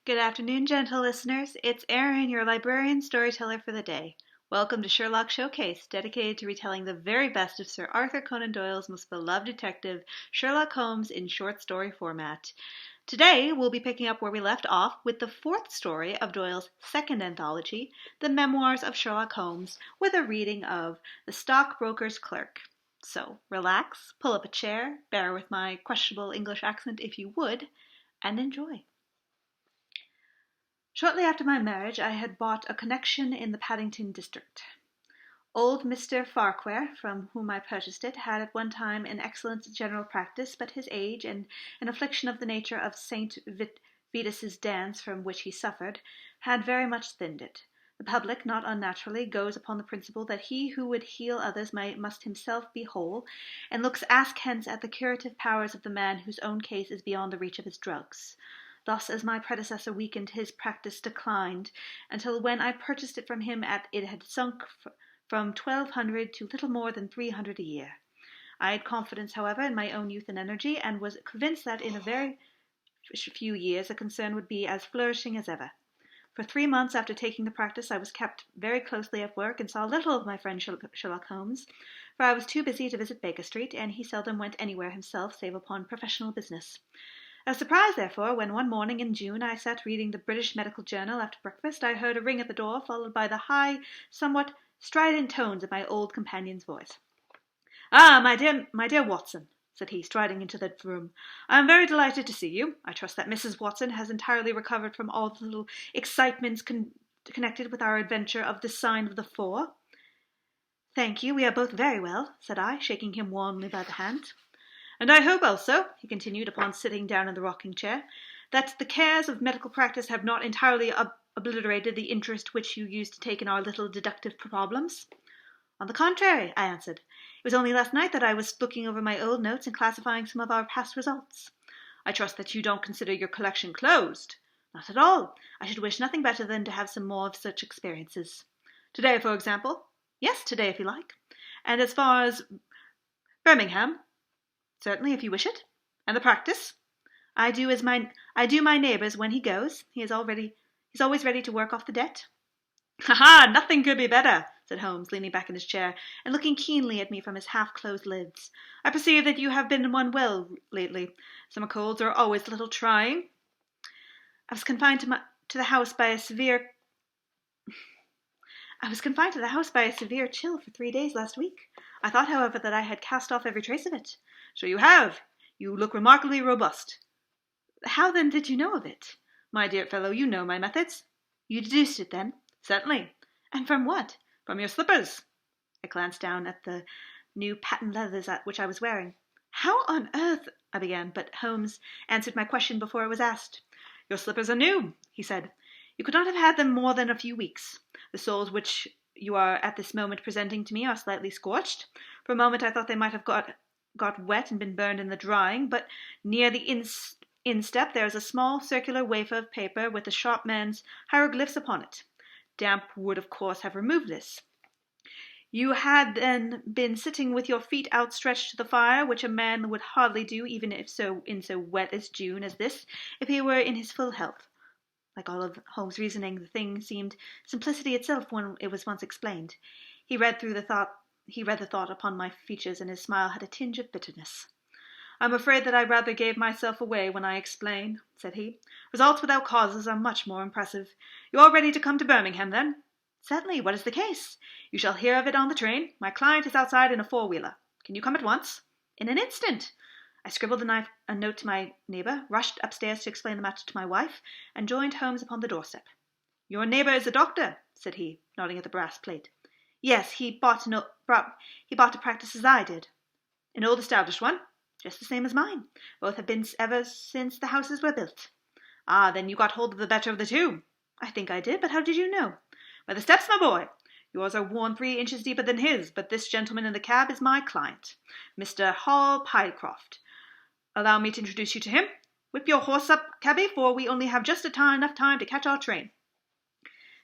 Good afternoon, gentle listeners. It's Erin, your librarian storyteller for the day. Welcome to Sherlock Showcase, dedicated to retelling the very best of Sir Arthur Conan Doyle's most beloved detective, Sherlock Holmes, in short story format. Today, we'll be picking up where we left off with the fourth story of Doyle's second anthology, The Memoirs of Sherlock Holmes, with a reading of The Stockbroker's Clerk. So, relax, pull up a chair, bear with my questionable English accent if you would, and enjoy. Shortly after my marriage, I had bought a connection in the Paddington district. Old Mr. Farquhar, from whom I purchased it, had at one time an excellent general practice, but his age, and an affliction of the nature of St. Vitus's dance, from which he suffered, had very much thinned it. The public, not unnaturally, goes upon the principle that he who would heal others must himself be whole, and looks askance at the curative powers of the man whose own case is beyond the reach of his drugs. Thus, as my predecessor weakened, his practice declined, until when I purchased it from him it had sunk from 1,200 to little more than 300 a year. I had confidence, however, in my own youth and energy, and was convinced that in a very few years the concern would be as flourishing as ever. For 3 months after taking the practice, I was kept very closely at work, and saw little of my friend Sherlock Holmes, for I was too busy to visit Baker Street, and he seldom went anywhere himself, save upon professional business. I was surprised, therefore, when one morning in June I sat reading the British Medical Journal after breakfast, I heard a ring at the door, followed by the high, somewhat strident tones of my old companion's voice. "Ah, my dear Watson," said he, striding into the room. "I am very delighted to see you. I trust that Mrs. Watson has entirely recovered from all the little excitements connected with our adventure of the Sign of the Four." "Thank you, we are both very well," said I, shaking him warmly by the hand. "And I hope also," he continued, upon sitting down in the rocking-chair, "that the cares of medical practice have not entirely obliterated the interest which you used to take in our little deductive problems." "On the contrary," I answered. "It was only last night that I was looking over my old notes and classifying some of our past results." "I trust that you don't consider your collection closed." "Not at all. I should wish nothing better than to have some more of such experiences." "Today, for example?" "Yes, today, if you like." "And as far as Birmingham?" "Certainly, if you wish it." "And the practice?" I do my neighbour's when he goes. He's always ready to work off the debt." "Ha! Nothing could be better," said Holmes, leaning back in his chair, and looking keenly at me from his half-closed lids. "I perceive that you have been unwell lately. Summer colds are always a little trying." I was confined to the house by a severe chill for 3 days last week. I thought, however, that I had cast off every trace of it." "So you have. You look remarkably robust." "How, then, did you know of it?" "My dear fellow, you know my methods." "You deduced it, then?" "Certainly." "And from what?" "From your slippers." I glanced down at the new patent leathers which I was wearing. "How on earth—" I began, but Holmes answered my question before it was asked. "Your slippers are new," he said. "You could not have had them more than a few weeks. The soles which you are at this moment presenting to me are slightly scorched. For a moment I thought they might have got wet and been burned in the drying, but near the instep there is a small circular wafer of paper with the shopman's hieroglyphs upon it. Damp would, of course, have removed this. You had then been sitting with your feet outstretched to the fire, which a man would hardly do, even in so wet as June as this, if he were in his full health." Like all of Holmes' reasoning, the thing seemed simplicity itself when it was once explained. He read the thought upon my features, and his smile had a tinge of bitterness. "I'm afraid that I rather gave myself away when I explained," said he. "Results without causes are much more impressive. You are ready to come to Birmingham, then?" "Certainly. What is the case?" "You shall hear of it on the train. My client is outside in a four-wheeler. Can you come at once?" "In an instant." I scribbled a note to my neighbour, rushed upstairs to explain the matter to my wife, and joined Holmes upon the doorstep. "Your neighbour is a doctor," said he, nodding at the brass plate. "Yes, he bought a practice as I did." "An old established one?" "Just the same as mine. Both have been ever since the houses were built." "Ah, then you got hold of the better of the two." "I think I did, but how did you know?" "By the steps, my boy. Yours are worn 3 inches deeper than his, but this gentleman in the cab is my client, Mr. Hall Pycroft. Allow me to introduce you to him. Whip your horse up, cabby, for we only have just enough time to catch our train."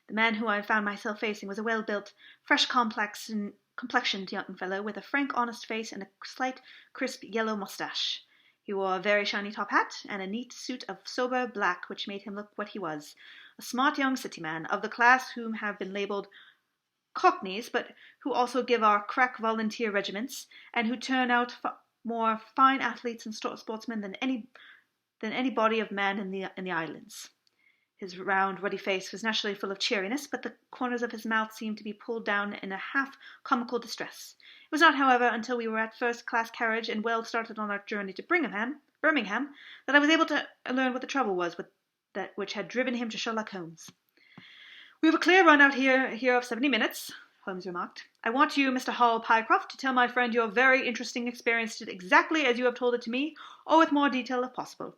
The man who I found myself facing was a well-built, fresh complexioned young fellow with a frank, honest face and a slight, crisp, yellow moustache. He wore a very shiny top hat and a neat suit of sober black, which made him look what he was, a smart young city man, of the class whom have been labelled cockneys, but who also give our crack volunteer regiments, and who turn out more fine athletes and sportsmen than any body of men in the islands. His round, ruddy face was naturally full of cheeriness, but the corners of his mouth seemed to be pulled down in a half-comical distress. It was not, however, until we were at first-class carriage and well started on our journey to Birmingham, that I was able to learn what the trouble was which had driven him to Sherlock Holmes. "We have a clear run out here of 70 minutes, Holmes remarked. "I want you, Mr. Hall Pycroft, to tell my friend your very interesting experience exactly as you have told it to me, or with more detail if possible.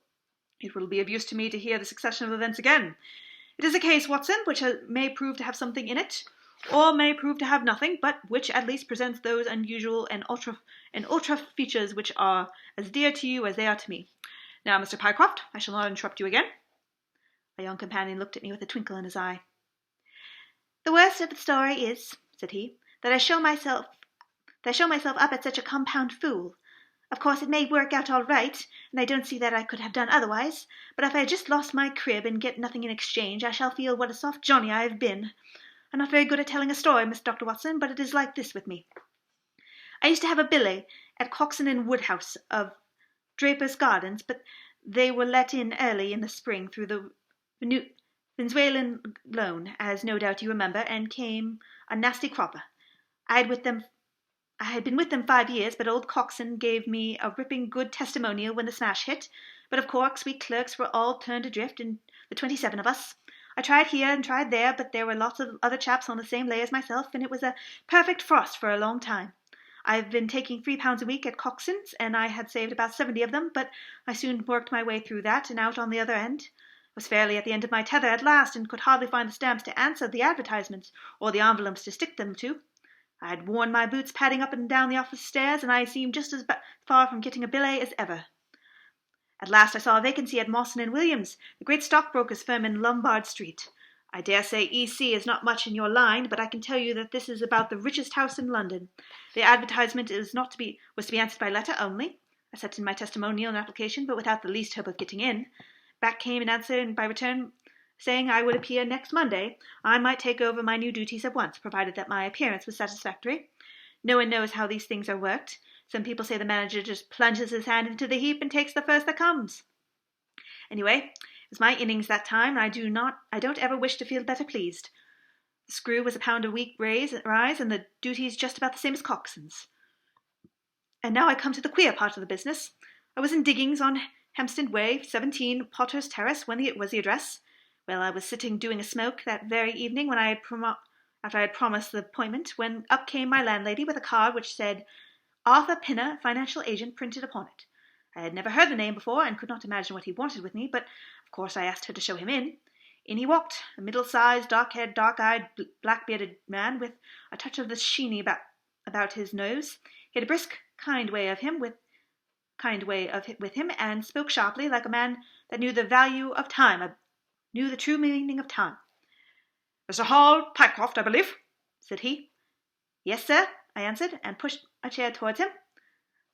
It will be of use to me to hear the succession of events again. It is a case, Watson, which may prove to have something in it, or may prove to have nothing, but which at least presents those unusual and ultra features which are as dear to you as they are to me. Now, Mr. Pycroft, I shall not interrupt you again." My young companion looked at me with a twinkle in his eye. "The worst of the story is," said he, "that I show myself up at such a compound fool. Of course, it may work out all right, and I don't see that I could have done otherwise, but if I had just lost my crib and get nothing in exchange, I shall feel what a soft Johnny I have been. I'm not very good at telling a story, Dr. Watson, but it is like this with me. I used to have a billet at Coxon and Woodhouse of Draper's Gardens, but they were let in early in the spring through the Venezuelan loan, as no doubt you remember, and came a nasty cropper. I had been with them 5 years, but old Coxon gave me a ripping good testimonial when the smash hit. But of course we clerks were all turned adrift, and the 27 of us. I tried here and tried there, but there were lots of other chaps on the same lay as myself, and it was a perfect frost for a long time. I've been taking £3 a week at Coxon's, and I had saved about 70 of them, but I soon worked my way through that and out on the other end. Was fairly at the end of my tether at last, and could hardly find the stamps to answer the advertisements, or the envelopes to stick them to. I had worn my boots padding up and down the office stairs, and I seemed just as far from getting a billet as ever. At last I saw a vacancy at Mawson and Williams, the great stockbrokers' firm in Lombard Street. I dare say E.C. is not much in your line, but I can tell you that this is about the richest house in London. The advertisement was to be answered by letter only. I sent in my testimonial and application, but without the least hope of getting in. Back came an answer by return saying I would appear next Monday. I might take over my new duties at once, provided that my appearance was satisfactory. No one knows how these things are worked. Some people say the manager just plunges his hand into the heap and takes the first that comes. Anyway, it was my innings that time, and I don't ever wish to feel better pleased. The screw was £1 a week rise, and the duties just about the same as Coxon's. And now I come to the queer part of the business. I was in diggings on Hampstead Way, 17 Potter's Terrace, was the address. Well, I was sitting doing a smoke that very evening after I had promised the appointment, when up came my landlady with a card which said Arthur Pinner, financial agent, printed upon it. I had never heard the name before, and could not imagine what he wanted with me, but of course I asked her to show him in. In he walked, a middle-sized, dark-haired, dark-eyed, black-bearded man with a touch of the sheeny about his nose. He had a brisk, kind way with him, and spoke sharply, like a man that knew the value of time, knew the true meaning of time. "Mr. Hall Pycroft, I believe," said he. "Yes, sir," I answered, and pushed a chair towards him.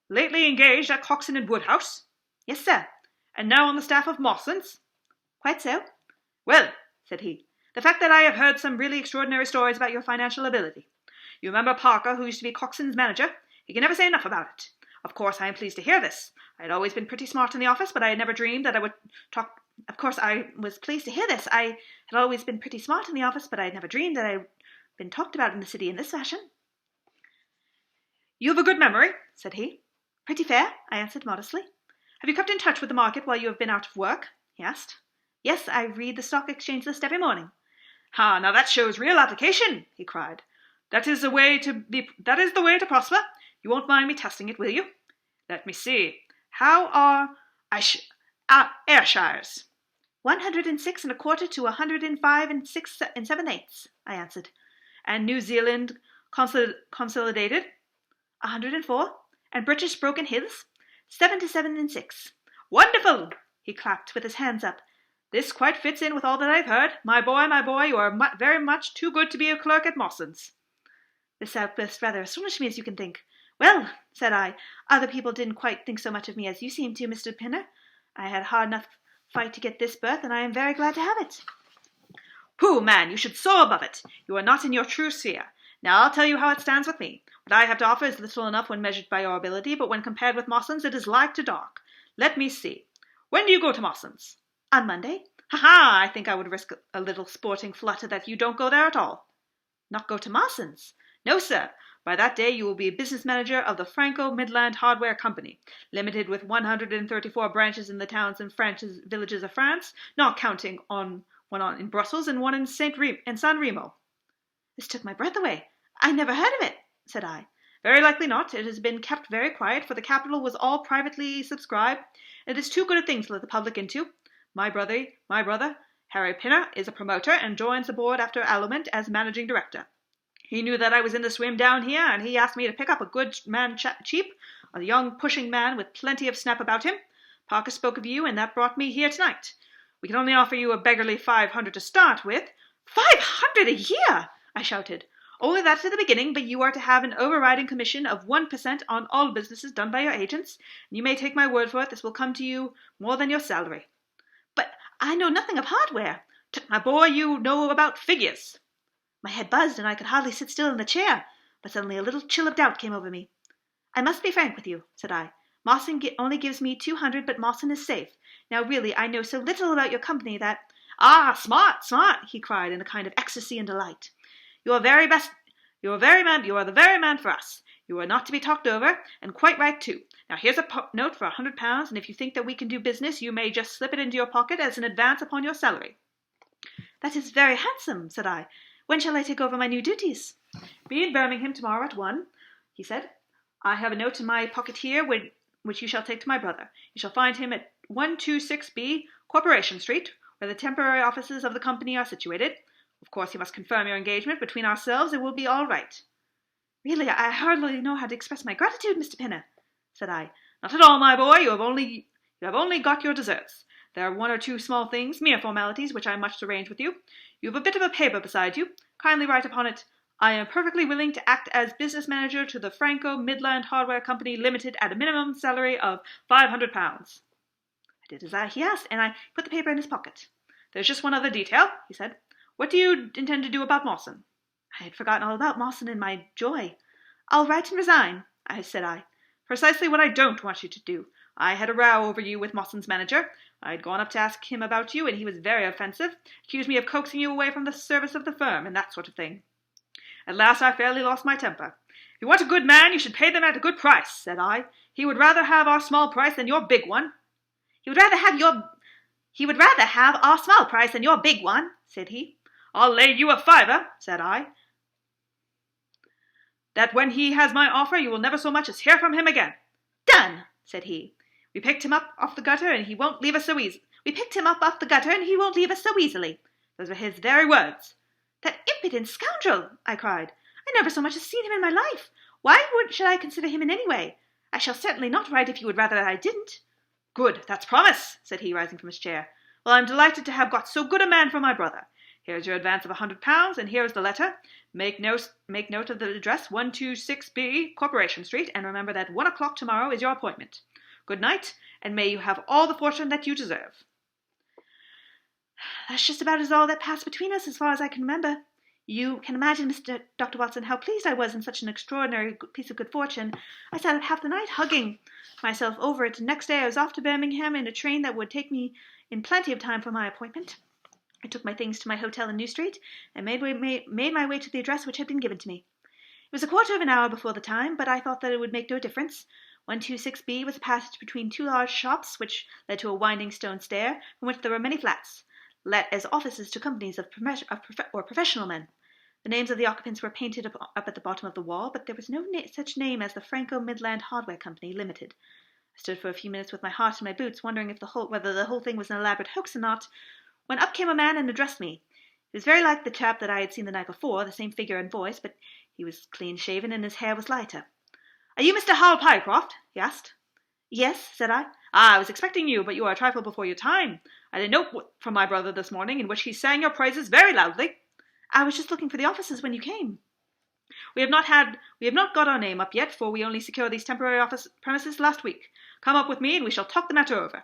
"Lately engaged at Coxon and Woodhouse?" "Yes, sir." "And now on the staff of Mawson's?" "Quite so." "Well," said he, "the fact that I have heard some really extraordinary stories about your financial ability. You remember Parker, who used to be Coxon's manager? He can never say enough about it. Of course, I am pleased to hear this. I had always been pretty smart in the office, but I had never dreamed that I would talk... Of course, I was pleased to hear this. I had always been pretty smart in the office, but I had never dreamed that I had been talked about in the city in this fashion." "You have a good memory," said he. "Pretty fair," I answered modestly. "Have you kept in touch with the market while you have been out of work?" he asked. "Yes, I read the stock exchange list every morning." "Ah, now that shows real application," he cried. That is the way to prosper. You won't mind me testing it, will you? Let me see. How are Ayrshires?" 106 1/4 to 105 6 7/8, I answered. "And New Zealand Consolidated?" 104. "And British Broken Hills?" 7 to 7 6. "Wonderful!" he clapped with his hands up. "This quite fits in with all that I've heard. My boy, you are very much too good to be a clerk at Mawson's." This outburst rather astonished me, as you can think. Well, said I, other people didn't quite think so much of me as you seem to, Mr. Pinner. I had a hard enough fight to get this berth, and I am very glad to have it. Pooh, man, you should soar above it. You are not in your true sphere. Now I'll tell you how it stands with me. What I have to offer is little enough when measured by your ability, but when compared with Mawson's, it is like to dark. Let me see. When do you go to Mawson's? On Monday. Ha-ha! I think I would risk a little sporting flutter that you don't go there at all. Not go to Mawson's? No, sir. By that day you will be business manager of the Franco Midland Hardware Company, limited with 134 branches in the towns and villages of France, not counting on one in Brussels and one in San Remo. This took my breath away. I never heard of it, said I. Very likely not. It has been kept very quiet, for the capital was all privately subscribed. It is too good a thing to let the public into. My brother, Harry Pinner, is a promoter and joins the board after Allemand as managing director. He knew that I was in the swim down here, and he asked me to pick up a good man cheap, a young pushing man with plenty of snap about him. Parker spoke of you, and that brought me here tonight. We can only offer you a beggarly 500 to start with. 500 a year! I shouted. Only that at the beginning, but you are to have an overriding commission of 1% on all businesses done by your agents, and you may take my word for it, this will come to you more than your salary. But I know nothing of hardware. My boy, you know about figures. My head buzzed, and I could hardly sit still in the chair, but suddenly a little chill of doubt came over me. I must be frank with you, said I. Mawson only gives me 200, but Mawson is safe. Now really, I know so little about your company that— Ah, smart, he cried in a kind of ecstasy and delight. You are the very man for us. You are not to be talked over, and quite right too. Now here's a note for £100, and if you think that we can do business, you may just slip it into your pocket as an advance upon your salary. That is very handsome, said I. When shall I take over my new duties? Be in Birmingham tomorrow at 1, he said. I have a note in my pocket here which you shall take to my brother. You shall find him at 126B, Corporation Street, where the temporary offices of the company are situated. Of course, you must confirm your engagement. Between ourselves, it will be all right. Really, I hardly know how to express my gratitude, Mr. Pinner, said I. Not at all, my boy. You have only got your deserts. There are one or two small things, mere formalities, which I must arrange with you. You have a bit of a paper beside you. Kindly write upon it, I am perfectly willing to act as business manager to the Franco Midland Hardware Company Limited at a minimum salary of £500. I did as he asked, and I put the paper in his pocket. There's just one other detail, he said. What do you intend to do about Mawson? I had forgotten all about Mawson in my joy. I'll write and resign, said I. Precisely what I don't want you to do. I had a row over you with Mawson's manager. I'd gone up to ask him about you, and he was very offensive, accused me of coaxing you away from the service of the firm, and that sort of thing. At last I fairly lost my temper. If you want a good man, you should pay them at a good price, said I. He would rather have our small price than your big one. He would rather have our small price than your big one, said he. I'll lay you a fiver, said I, that when he has my offer, you will never so much as hear from him again. Done, said he. We picked him up off the gutter, and he won't leave us so easily. Those were his very words. That impudent scoundrel, I cried. I never so much as seen him in my life. Why should I consider him in any way? I shall certainly not write if you would rather that I didn't. Good, that's promise, said he, rising from his chair. Well, I'm delighted to have got so good a man for my brother. Here's your advance of £100, and here is the letter. Make note of the address, 126B, Corporation Street, and remember that 1 o'clock tomorrow is your appointment. Good night, and may you have all the fortune that you deserve. That's just about all that passed between us, as far as I can remember. You can imagine, Dr. Watson, how pleased I was in such an extraordinary piece of good fortune. I sat up half the night, hugging myself over it, and next day I was off to Birmingham in a train that would take me in plenty of time for my appointment. I took my things to my hotel in New Street, and made my way to the address which had been given to me. It was a quarter of an hour before the time, but I thought that it would make no difference. 126B was a passage between two large shops, which led to a winding stone stair, from which there were many flats, let as offices to companies of professional men. The names of the occupants were painted up at the bottom of the wall, but there was no such name as the Franco Midland Hardware Company Limited. I stood for a few minutes with my heart in my boots, wondering whether the whole thing was an elaborate hoax or not, when up came a man and addressed me. He was very like the chap that I had seen the night before, the same figure and voice, but he was clean-shaven and his hair was lighter. Are you Mr. Hal Pycroft? He asked. Yes, said I. I was expecting you, but you are a trifle before your time. I had a note from my brother this morning in which he sang your praises very loudly. I was just looking for the offices when you came. We have not got our name up yet, for we only secured these temporary office premises last week. Come up with me, and we shall talk the matter over.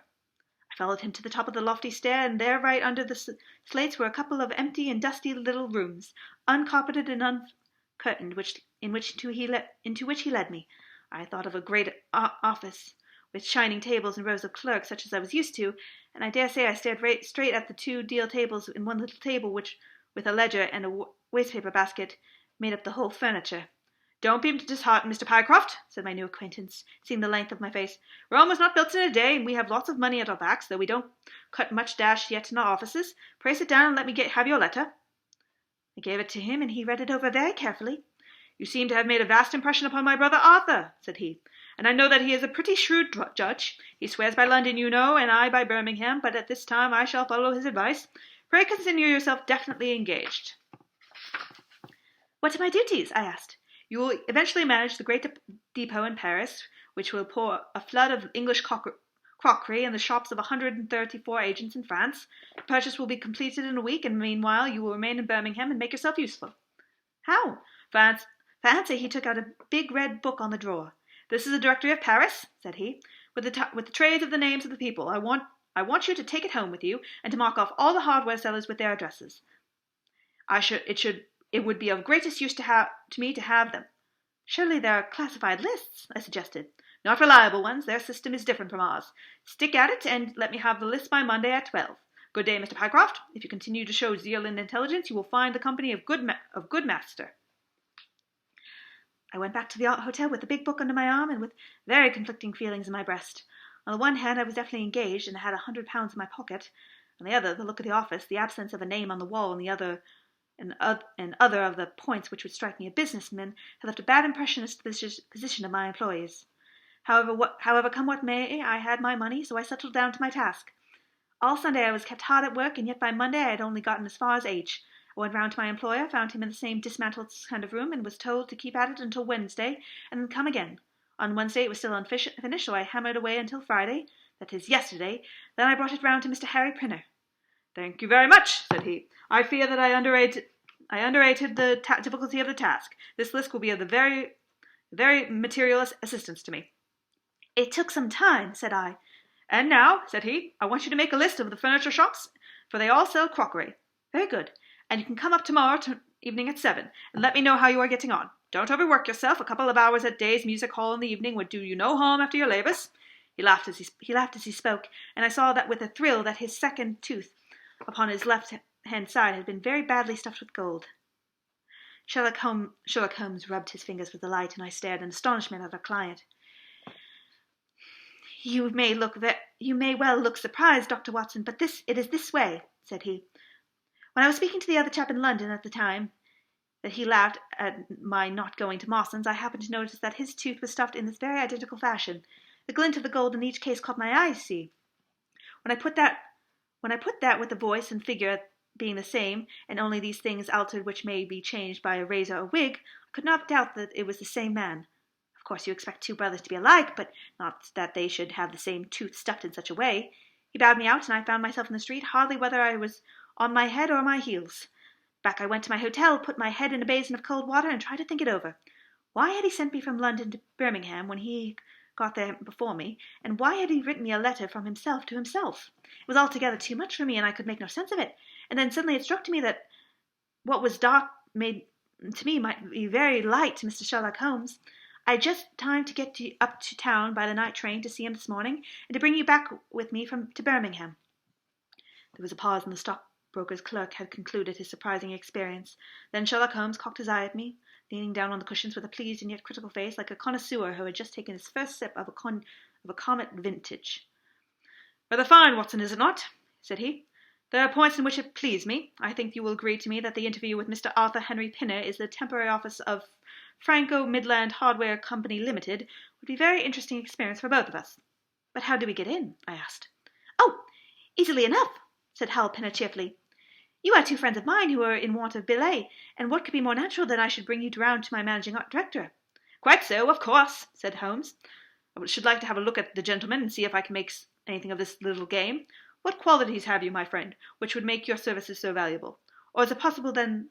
I followed him to the top of the lofty stair, and there, right under the slates, were a couple of empty and dusty little rooms, uncarpeted and uncurtained, into which he led me. I thought of a great office, with shining tables and rows of clerks, such as I was used to, and I dare say I stared straight at the two deal tables in one little table, which, with a ledger and a wastepaper basket, made up the whole furniture. "Don't be disheartened, Mr. Pycroft," said my new acquaintance, seeing the length of my face. "Rome was not built in a day, and we have lots of money at our backs, though we don't cut much dash yet in our offices. Pray sit down and let me have your letter." I gave it to him, and he read it over very carefully. "You seem to have made a vast impression upon my brother Arthur," said he, "and I know that he is a pretty shrewd judge. He swears by London, you know, and I by Birmingham, but at this time I shall follow his advice. Pray consider yourself definitely engaged." "What are my duties?" I asked. "You will eventually manage the great depot in Paris, which will pour a flood of English crockery in the shops of 134 agents in France. The purchase will be completed in a week, and meanwhile you will remain in Birmingham and make yourself useful." "How?" For answer he took out a big red book on the drawer. "This is a directory of Paris," said he, with the trades of the names of the people. I want you to take it home with you, and to mark off all the hardware sellers with their addresses. It would be of greatest use to me to have them." "Surely they are classified lists," I suggested. "Not reliable ones. Their system is different from ours. Stick at it, and let me have the list by Monday at 12. Good day, Mr. Pycroft. If you continue to show zeal and intelligence, you will find the company of good master." I went back to the hotel with the big book under my arm, and with very conflicting feelings in my breast. On the one hand, I was definitely engaged, and had £100 in my pocket. On the other, the look of the office, the absence of a name on the wall, and other of the points which would strike me a businessman, had left a bad impression as to the position of my employees. However, come what may, I had my money, so I settled down to my task. All Sunday I was kept hard at work, and yet by Monday I had only gotten as far as H. I went round to my employer, found him in the same dismantled kind of room, and was told to keep at it until Wednesday, and then come again. On Wednesday it was still unfinished, so I hammered away until Friday, that is, yesterday. Then I brought it round to Mr. Harry Pinner. "Thank you very much," said he. "I fear that I underrated the difficulty of the task. This list will be of the very material assistance to me." "It took some time," said I. "And now," said he, "I want you to make a list of the furniture shops, for they all sell crockery." "Very good. And you can come up tomorrow evening at 7, and let me know how you are getting on. Don't overwork yourself. A couple of hours at Day's music hall in the evening would do you no harm after your labours." He laughed as he spoke, and I saw that with a thrill that his second tooth upon his left-hand side had been very badly stuffed with gold. Sherlock Holmes rubbed his fingers with delight, and I stared in astonishment at our client. You may well look surprised, Dr. Watson, but it is this way," said he. "When I was speaking to the other chap in London at the time that he laughed at my not going to Mawson's, I happened to notice that his tooth was stuffed in this very identical fashion. The glint of the gold in each case caught my eye, see. When I put that with the voice and figure being the same, and only these things altered which may be changed by a razor or wig, I could not doubt that it was the same man. Of course you expect two brothers to be alike, but not that they should have the same tooth stuffed in such a way. He bowed me out, and I found myself in the street, hardly whether I was on my head or my heels. Back I went to my hotel, put my head in a basin of cold water, and tried to think it over. Why had he sent me from London to Birmingham when he got there before me, and why had he written me a letter from himself to himself? It was altogether too much for me, and I could make no sense of it. And then suddenly it struck me that what was dark made to me might be very light to Mr. Sherlock Holmes. I had just time to get up to town by the night train to see him this morning, and to bring you back with me to Birmingham." There was a pause, and the stockbroker's clerk had concluded his surprising experience. Then Sherlock Holmes cocked his eye at me, leaning down on the cushions with a pleased and yet critical face, like a connoisseur who had just taken his first sip of a Comet vintage. "Rather fine, Watson, is it not?" said he. "There are points in which it pleased me. I think you will agree to me that the interview with Mr. Arthur Henry Pinner is the temporary office of Franco Midland Hardware Company Limited would be a very interesting experience for both of us." "But how do we get in?" I asked. "Oh, easily enough," said Hal Pinner cheerfully. "You are two friends of mine who are in want of billet, and what could be more natural than I should bring you round to my managing director?" "Quite so, of course," said Holmes. "I should like to have a look at the gentleman and see if I can make anything of this little game. What qualities have you, my friend, which would make your services so valuable? Or is it possible, then,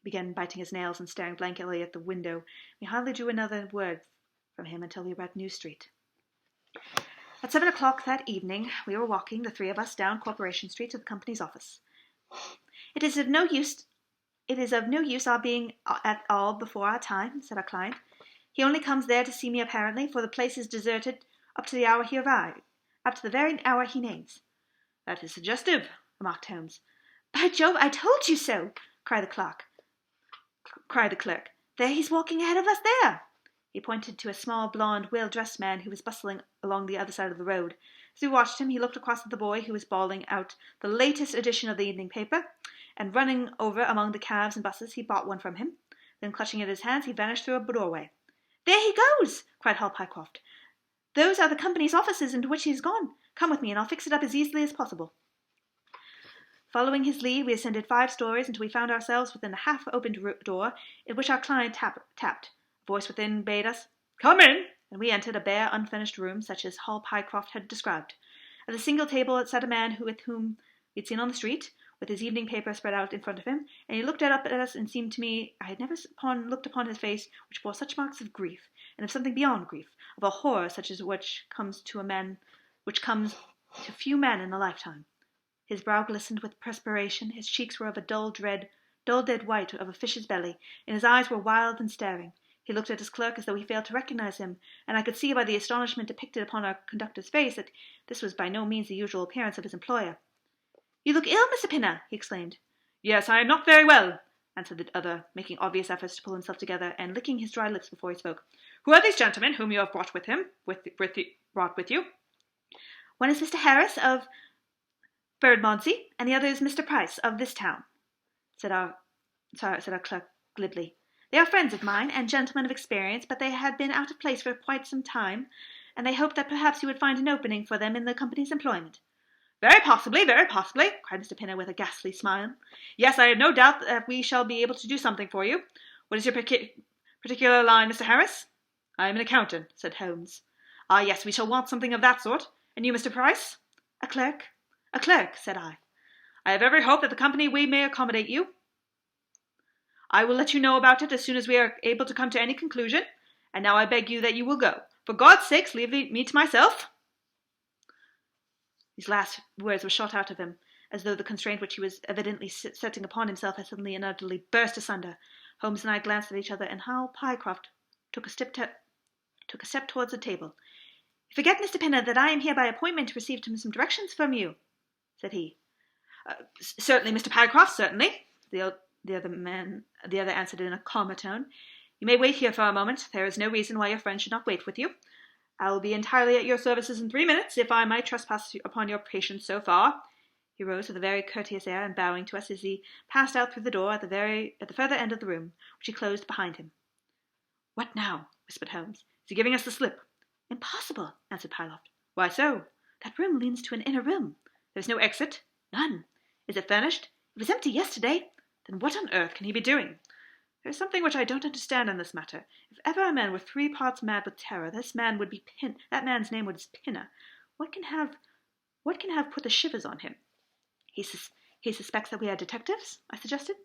began biting his nails and staring blankly at the window. We hardly drew another word from him until we were at New Street. At 7 o'clock that evening, we were walking, the three of us, down Corporation Street to the company's office. It is of no use our being at all before our time, said our client. He only comes there to see me apparently, for the place is deserted up to the hour he arrived, up to the very hour he names. That is suggestive, remarked Holmes. By Jove, I told you so, cried the clerk. There he's walking ahead of us there. He pointed to a small, blond, well-dressed man who was bustling along the other side of the road. As we watched him, he looked across at the boy who was bawling out the latest edition of the evening paper, and running over among the cabs and buses, he bought one from him. Then, clutching at his hands, he vanished through a doorway. There he goes, cried Hall Pycroft. Those are the company's offices into which he has gone. Come with me, and I'll fix it up as easily as possible. Following his lead, we ascended 5 stories until we found ourselves within the half-opened door at which our client tapped. A voice within bade us, "Come in!" and we entered a bare, unfinished room such as Hall Pycroft had described. At a single table sat a man with whom we had seen on the street, with his evening paper spread out in front of him, and he looked up at us and seemed to me I had never looked upon his face which bore such marks of grief, and of something beyond grief, of a horror such as which comes to few men in a lifetime. His brow glistened with perspiration, his cheeks were of a dull dead white of a fish's belly, and his eyes were wild and staring. He looked at his clerk as though he failed to recognize him, and I could see by the astonishment depicted upon our conductor's face that this was by no means the usual appearance of his employer. "You look ill, Mr. Pinner," he exclaimed. "Yes, I am not very well," answered the other, making obvious efforts to pull himself together, and licking his dry lips before he spoke. "Who are these gentlemen whom you have brought with you?" "One is Mr. Harris of Bermondsey, and the other is Mr. Price of this town," said our clerk glibly. "They are friends of mine, and gentlemen of experience, but they had been out of place for quite some time, and they hoped that perhaps you would find an opening for them in the company's employment." Very possibly, cried Mr. Pinner with a ghastly smile. "Yes, I have no doubt that we shall be able to do something for you. What is your particular line, Mr. Harris?" "I am an accountant," said Holmes. "Ah, yes, we shall want something of that sort. And you, Mr. Price?" "A clerk," said I. "I have every hope that the company we may accommodate you. I will let you know about it as soon as we are able to come to any conclusion. And now I beg you that you will go. For God's sake, leave me to myself." These last words were shot out of him, as though the constraint which he was evidently setting upon himself had suddenly and utterly burst asunder. Holmes and I glanced at each other, and Hall Pycroft took a step towards the table. "You forget, Mr. Pinner, that I am here by appointment to receive some directions from you," said he. "Certainly, Mr. Pycroft, certainly," the other answered in a calmer tone. "You may wait here for a moment. There is no reason why your friend should not wait with you. I will be entirely at your services in 3 minutes, if I might trespass upon your patience so far." He rose with a very courteous air, and bowing to us as he passed out through the door at the further end of the room, which he closed behind him. "What now?" whispered Holmes. "Is he giving us the slip?" "Impossible," answered Pycroft. "Why so?" "That room leads to an inner room." "There is no exit?" "None." "Is it furnished?" "It was empty yesterday." "Then what on earth can he be doing? There is something which I don't understand in this matter. If ever a man were 3 parts mad with terror, that man's name was Pinner. What can have put the shivers on him?" He suspects that we are detectives?" I suggested.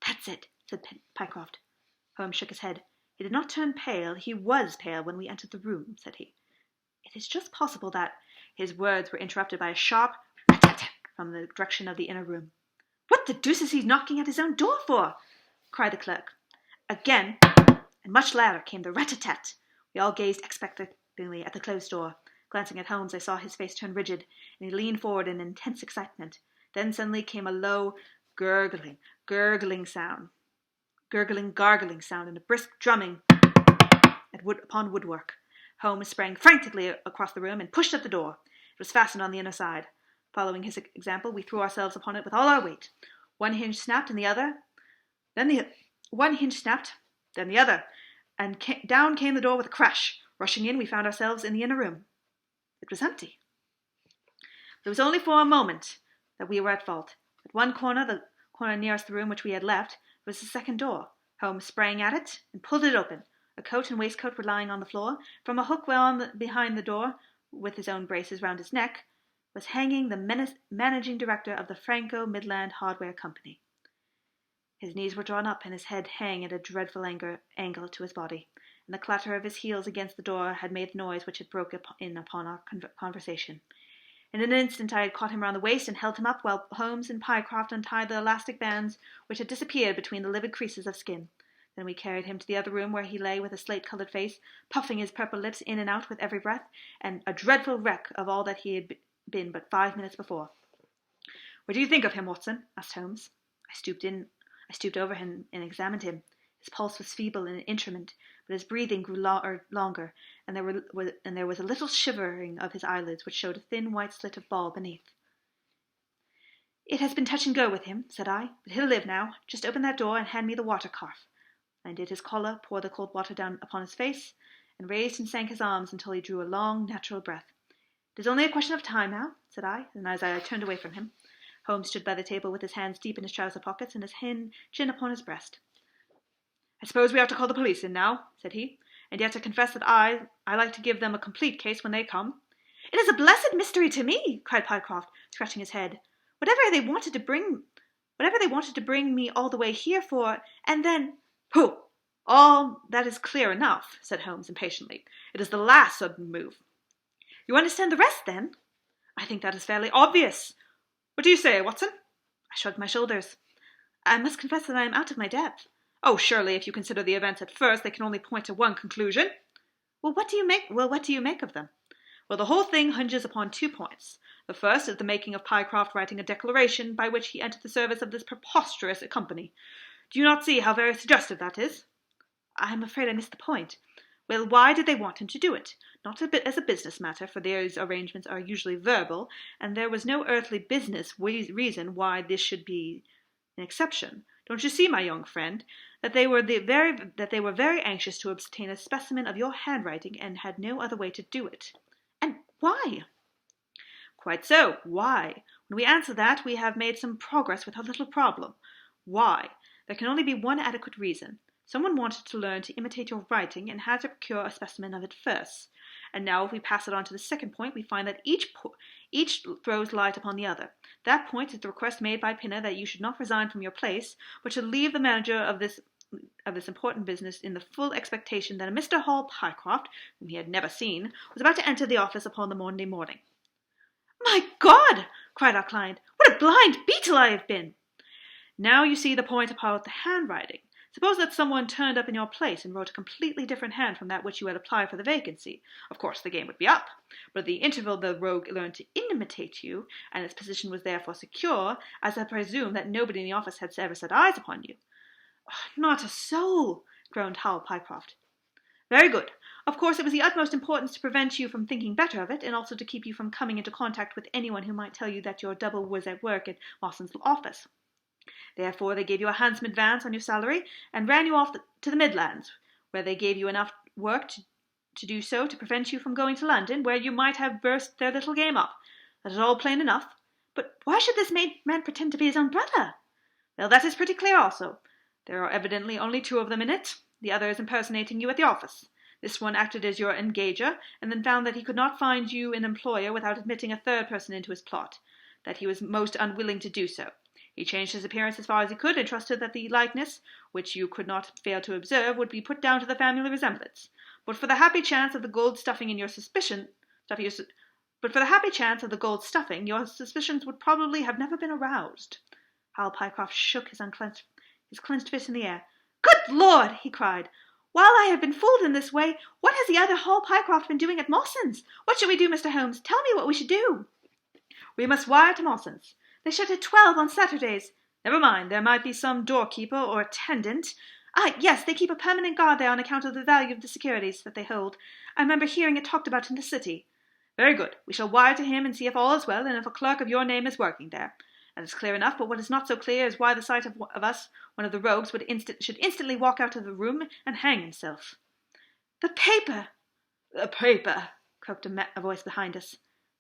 "That's it," said Pycroft. Holmes shook his head. "He did not turn pale. He was pale when we entered the room," said he. "It is just possible that—" His words were interrupted by a sharp rat-tat from the direction of the inner room. "What the deuce is he knocking at his own door for?" cried the clerk. Again, and much louder, came the rat-tat. We all gazed expectantly at the closed door. Glancing at Holmes, I saw his face turn rigid, and he leaned forward in intense excitement. Then suddenly came a low, gargling sound, and a brisk drumming upon woodwork. Holmes sprang frantically across the room and pushed at the door. It was fastened on the inner side. Following his example, we threw ourselves upon it with all our weight. One hinge snapped, then the other, and down came the door with a crash. Rushing in, we found ourselves in the inner room. It was empty. But it was only for a moment that we were at fault. At one corner, the corner nearest the room which we had left, was the second door. Holmes sprang at it and pulled it open. A coat and waistcoat were lying on the floor. From a hook behind the door, with his own braces round his neck, was hanging the managing director of the Franco Midland Hardware Company. His knees were drawn up, and his head hung at a dreadful angle to his body, and the clatter of his heels against the door had made the noise which had broken in upon our conversation. In an instant I had caught him round the waist and held him up, while Holmes and Pycroft untied the elastic bands which had disappeared between the livid creases of skin. Then we carried him to the other room, where he lay with a slate-coloured face, puffing his purple lips in and out with every breath, and a dreadful wreck of all that he had been but 5 minutes before. "What do you think of him, Watson?" asked Holmes. I stooped over him and examined him. His pulse was feeble and intermittent, but his breathing grew longer, and there was a little shivering of his eyelids, which showed a thin white slit of ball beneath. "It has been touch and go with him," said I, "but he'll live now. Just open that door and hand me the water-carafe." I undid his collar, poured the cold water down upon his face, and raised and sank his arms until he drew a long, natural breath. "It is only a question of time now," said I, and as I turned away from him, Holmes stood by the table with his hands deep in his trouser pockets and his chin upon his breast. "I suppose we ought to call the police in now," said he, "and yet to confess that I like to give them a complete case when they come." "It is a blessed mystery to me," cried Pycroft, scratching his head. Whatever they wanted to bring me all the way here for, and then—" "Pooh! All that is clear enough," said Holmes impatiently. "It is the last sudden move." "You understand the rest, then?" "I think that is fairly obvious. What do you say, Watson?" I shrugged my shoulders. "I must confess that I am out of my depth." "Oh, surely, if you consider the events at first, they can only point to one conclusion." What do you make of them?" "Well, the whole thing hinges upon 2 points. The first is the making of Pycroft writing a declaration by which he entered the service of this preposterous company. Do you not see how very suggestive that is?" "I am afraid I missed the point." "Well, why did they want him to do it? Not as a business matter, for these arrangements are usually verbal, and there was no earthly business reason why this should be an exception. Don't you see, my young friend, that they were very anxious to obtain a specimen of your handwriting, and had no other way to do it?" "And why?" "Quite so. Why? When we answer that, we have made some progress with our little problem. Why? There can only be one adequate reason. Someone wanted to learn to imitate your writing, and had to procure a specimen of it first. And now, if we pass it on to the second point, we find that each throws light upon the other. That point is the request made by Pinner that you should not resign from your place, but should leave the manager of this important business in the full expectation that a Mr. Hall Pycroft, whom he had never seen, was about to enter the office upon the Monday morning." "My God!" cried our client. "What a blind beetle I have been!" "Now you see the point about the handwriting. Suppose that someone turned up in your place and wrote a completely different hand from that which you had applied for the vacancy. Of course, the game would be up. But at the interval the rogue learned to imitate you, and its position was therefore secure, as I presume that nobody in the office had ever set eyes upon you." "Not a soul," groaned Hal Pycroft. "Very good. Of course, it was the utmost importance to prevent you from thinking better of it, and also to keep you from coming into contact with anyone who might tell you that your double was at work at Mawson's office. Therefore, they gave you a handsome advance on your salary, and ran you off to the Midlands, where they gave you enough work to do so to prevent you from going to London, where you might have burst their little game up. That is all plain enough. But why should this man pretend to be his own brother?" "Well, that is pretty clear also. There are evidently only 2 of them in it. The other is impersonating you at the office. This one acted as your engager, and then found that he could not find you an employer without admitting a third person into his plot, that he was most unwilling to do so. He changed his appearance as far as he could, and trusted that the likeness, which you could not fail to observe, would be put down to the family resemblance. But for the happy chance of the gold stuffing your suspicions would probably have never been aroused." Hal Pycroft shook his clenched fist in the air. "Good Lord!" he cried. "While I have been fooled in this way, what has the other Hall Pycroft been doing at Mawson's? What shall we do, Mr. Holmes? Tell me what we should do." "We must wire to Mawson's. They shut at 12 on Saturdays." "Never mind, there might be some doorkeeper or attendant." "Ah, yes, they keep a permanent guard there on account of the value of the securities that they hold. I remember hearing it talked about in the city." "Very good. We shall wire to him and see if all is well, and if a clerk of your name is working there. That is clear enough, but what is not so clear is why the sight of us, one of the rogues, should instantly walk out of the room and hang himself." "The paper!" "The paper!" croaked a voice behind us.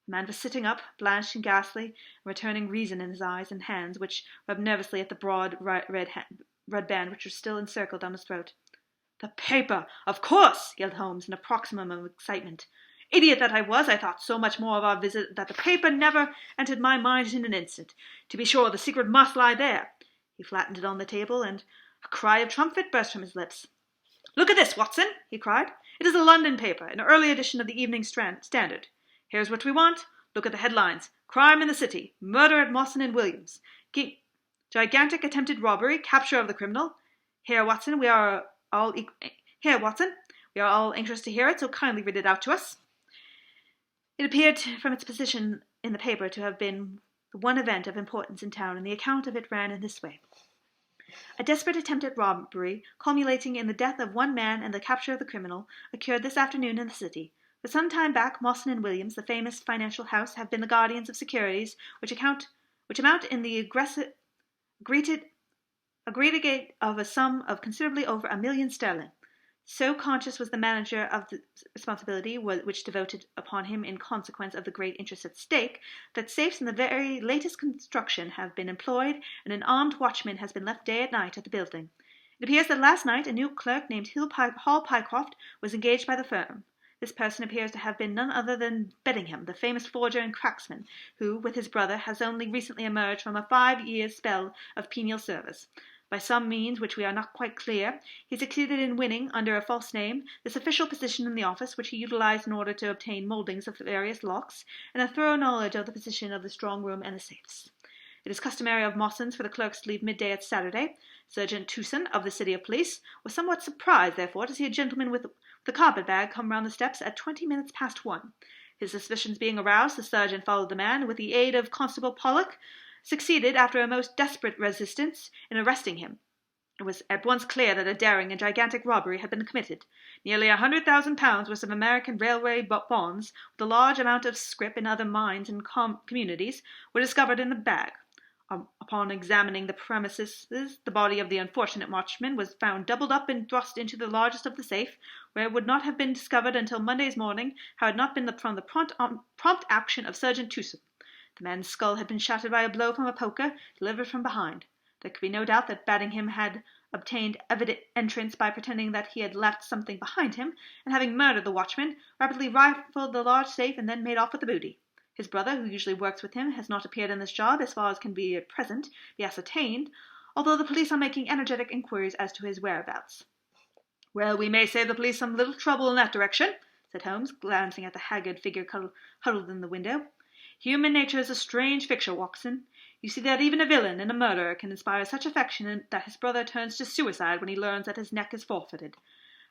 The man was sitting up, blanched and ghastly, and returning reason in his eyes and hands, which rubbed nervously at the broad red band which was still encircled on his throat. "The paper! Of course!" yelled Holmes in a paroxysm of excitement. "Idiot that I was, I thought so much more of our visit that the paper never entered my mind in an instant. To be sure, the secret must lie there. He flattened it on the table, and a cry of triumph burst from his lips. "Look at this, Watson!" he cried. "It is a London paper, an early edition of the Evening Standard. Here's what we want. Look at the headlines. Crime in the City. Murder at Mawson and Williams. Gigantic attempted robbery. Capture of the criminal. Here, Watson, we are all anxious to hear it, so kindly read it out to us." It appeared from its position in the paper to have been the one event of importance in town, and the account of it ran in this way. A desperate attempt at robbery, culminating in the death of one man and the capture of the criminal, occurred this afternoon in the city. For some time back, Mawson and Williams, the famous financial house, have been the guardians of securities which amount in the aggregate of a sum of considerably over £1,000,000. So conscious was the manager of the responsibility which devolved upon him in consequence of the great interest at stake, that safes in the very latest construction have been employed, and an armed watchman has been left day and night at the building. It appears that last night a new clerk named Hall Pycroft was engaged by the firm. This person appears to have been none other than Beddingham, the famous forger and cracksman, who, with his brother, has only recently emerged from a 5 years' spell of penal service. By some means which we are not quite clear, he succeeded in winning, under a false name, this official position in the office, which he utilized in order to obtain mouldings of various locks, and a thorough knowledge of the position of the strong room and the safes. It is customary of Mawson's for the clerks to leave midday at Saturday. Sergeant Tucson, of the City of Police, was somewhat surprised, therefore, to see a gentleman with a carpet-bag come round the steps at 20 minutes past 1. His suspicions being aroused, the sergeant followed the man, and with the aid of Constable Pollock, succeeded, after a most desperate resistance, in arresting him. It was at once clear that a daring and gigantic robbery had been committed. Nearly £100,000 worth of American railway bonds, with a large amount of scrip and other mines and communities, were discovered in the bag. Upon examining the premises, the body of the unfortunate watchman was found doubled up and thrust into the largest of the safe, where it would not have been discovered until Monday's morning, had it not been from the prompt action of Sergeant Tucson. The man's skull had been shattered by a blow from a poker, delivered from behind. There could be no doubt that Beddingham had obtained evident entrance by pretending that he had left something behind him, and having murdered the watchman, rapidly rifled the large safe and then made off with the booty. His brother, who usually works with him, has not appeared in this job, as far as can be at present be ascertained, although the police are making energetic inquiries as to his whereabouts. "Well, we may save the police some little trouble in that direction," said Holmes, glancing at the haggard figure huddled in the window. "Human nature is a strange fixture, Watson. You see that even a villain and a murderer can inspire such affection that his brother turns to suicide when he learns that his neck is forfeited.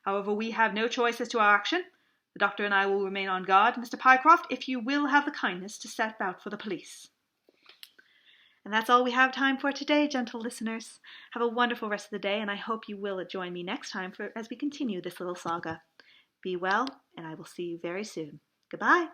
However, we have no choice as to our action. The doctor and I will remain on guard. Mr. Pycroft, if you will have the kindness to step out for the police." And that's all we have time for today, gentle listeners. Have a wonderful rest of the day, and I hope you will join me next time as we continue this little saga. Be well, and I will see you very soon. Goodbye.